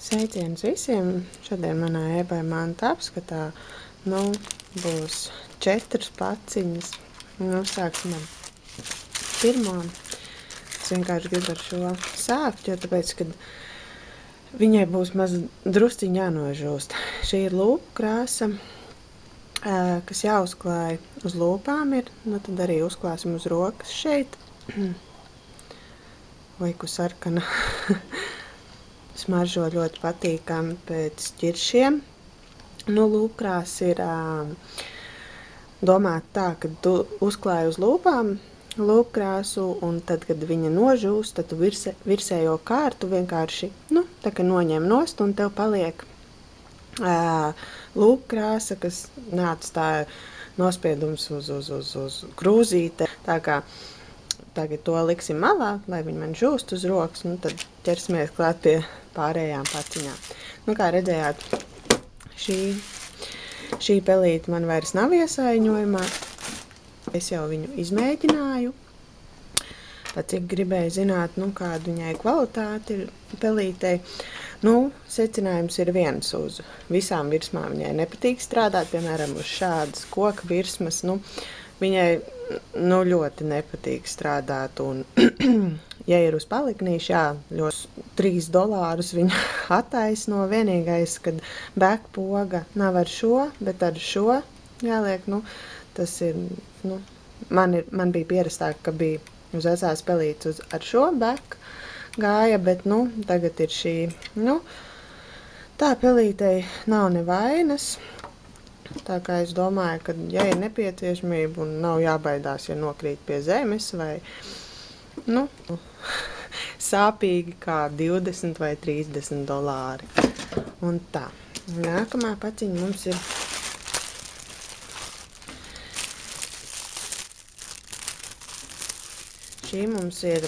Sveiciens visiem! Šodien manā eBay manta apskatā būs 4 paciņas. Sāksim ar pirmo. Es vienkārši gribu ar šo sākt, jo tāpēc, kad viņai būs maz drusciņi jānožūst. Šī ir lūpu krāsa, kas jāuzklāj uz lūpām ir. Tad arī uzklāsim uz rokas šeit. Liku sarkana. Smaržo ļoti patīkami pēc ķiršiem. Lūpkrās ir domāta tā, ka tu uzklāji uz lūpām lūpkrāsu, un tad, kad viņa nožūst, tad tu virsējo kārtu vienkārši tā kā noņem nost, un tev paliek lūpkrāsa, kas neatstāja nospiedums uz krūzīte. Tā kā tagad to liksim malā, lai viņi man žūst uz rokas, tad ķersimies klāt pie pārējām paciņām. Kā redzējāt, šī pelīte man vairs nav iesaiņojumā. Es jau viņu izmēģināju. Pat cik gribēju zināt, kāda viņai kvalitāte ir pelītei. Secinājums ir viens: uz visām virsmām viņai nepatīk strādāt, piemēram, uz šādas koka virsmas. Viņai ļoti nepatīk strādāt, un ja ir uz paliknīšu, ļoti $3 viņa attaisno. Vienīgais, kad backpoga nav ar šo, bet ar šo jāliek, tas ir, man bija pierastāk, ka bija uz vecās pelītes ar šo back gāja, bet, tagad ir šī, tā pelītei nav nevainas. Tā kā es domāju, ka, ja ir nepieciešamība un nav jābaidās, ja nokrīt pie zemes vai, sāpīgi kā $20 vai $30. Un tā. Nākamā paciņa mums ir šī mums ir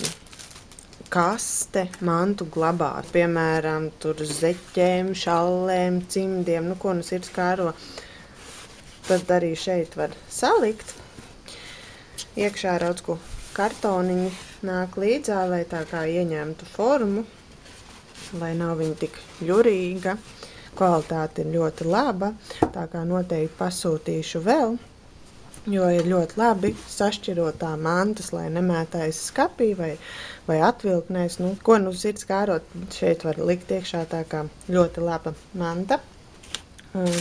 kaste mantu glabāt. Piemēram, tur zeķēm, šallēm, cimdiem, ko nu sirds kāro. Tad arī šeit var salikt. Iekšā raudzku kartoniņi nāk līdzā, lai tā kā ieņemtu formu, lai nav viņa tik ļurīga. Kvalitāte ir ļoti laba, tā kā noteikti pasūtīšu vēl, jo ir ļoti labi sašķirotā mantas, lai nemētājas skapī vai atvilknēs. Ko sirds kārot, šeit var likt iekšā, tā kā ļoti laba manta. Un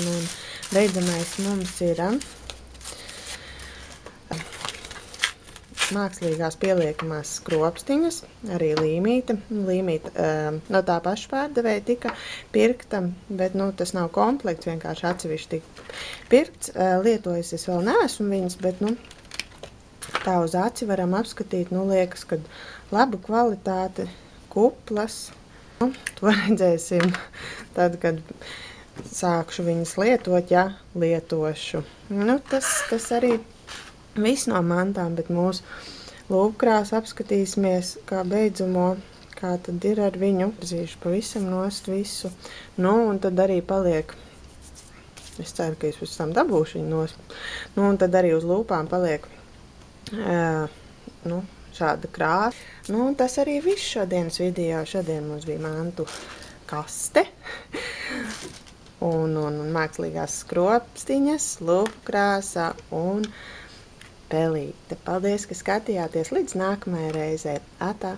beidzamais mums ir mākslīgās pieliekamās skropstiņas, arī līmīte. Līmīte no tā paša pārdevēja tika pirkta, bet tas nav komplekts, vienkārši atsevišķi tika pirkts. Lietojas es vēl neesmu viņas, bet tā uz aci varam apskatīt. Liekas, ka laba kvalitāte, kuplas. To redzēsim tad, kad sākšu viņas lietot, ja lietošu. Tas arī viss no mantām, bet mūsu lūpkrāsu apskatīsimies kā beidzamo, kā tad ir ar viņu. Zīšu pavisam nost visu. Un tad arī paliek, es ceru, ka es pēc tam dabūšu viņu nost. Un tad arī uz lūpām paliek šāda krāsa. Tas arī viss šodienas video. Šodien mums bija mantu kaste. Un mākslīgās skropstiņas, lūpkrāsa un pelīte. Paldies, ka skatījāties. Līdz nākamajai reizei. Atā!